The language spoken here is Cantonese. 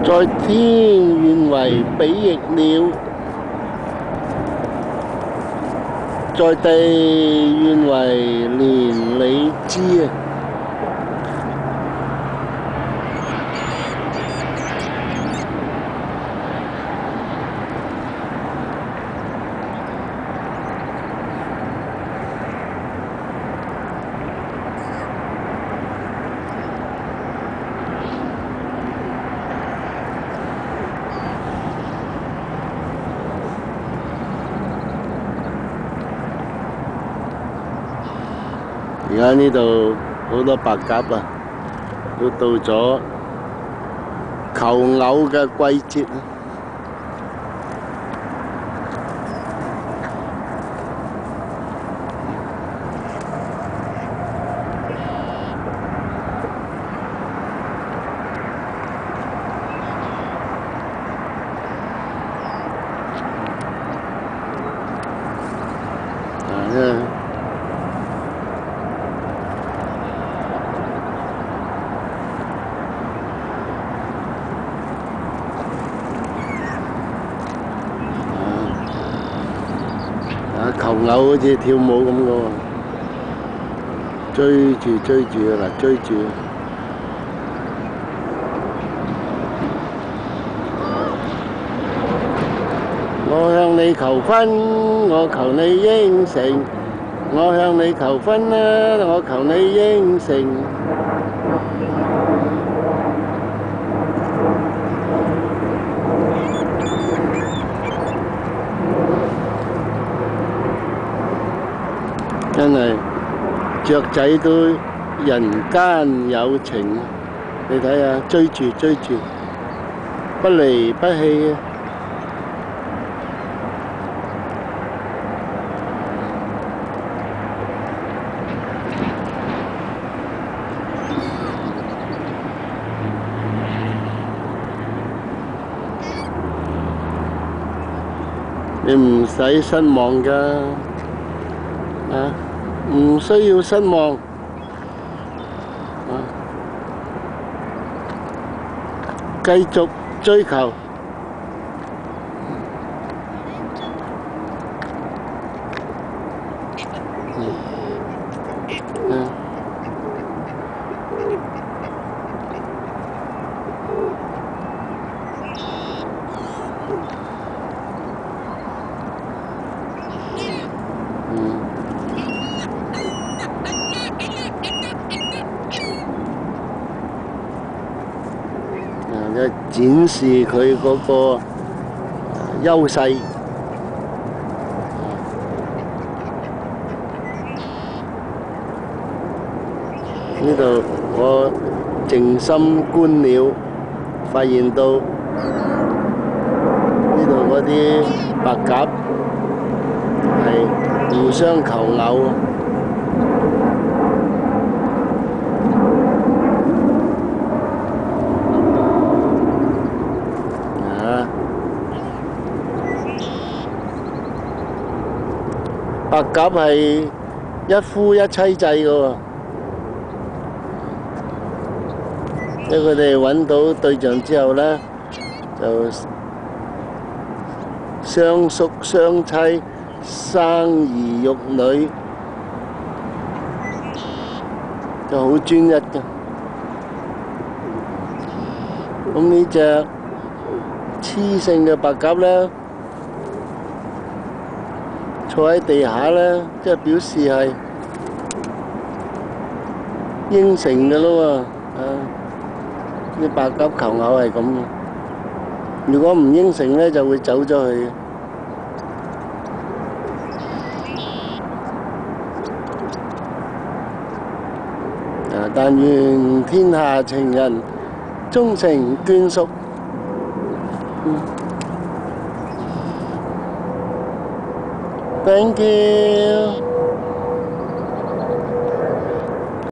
在天願為比翼鳥，在地願為連理枝啊！而家呢度好多白鴿啊，都到咗求偶嘅季節啊！求偶好似跳舞咁嘅喎，追住啊！嗱，追住。我向你求婚，我求你應承。我向你求婚啦，我求你應承。真係雀仔都人間有情，你睇下追住，不離不棄啊！你唔使失望㗎，啊！唔需要失望，繼續追求。展示佢嗰個優勢。呢度我靜心觀鳥，發現到呢度嗰啲白鴿係互相求偶。白鴿係一夫一妻制嘅喎，即係佢哋揾到對象之後呢，就相宿相妻，生兒育女，就好專一嘅。咁呢隻雌性嘅白鴿呢，坐喺地下咧，即係表示係應承嘅咯喎。啲白鴿求偶係咁嘅，如果唔應承咧，就會走咗去。但願天下情人終成眷屬。Thank you.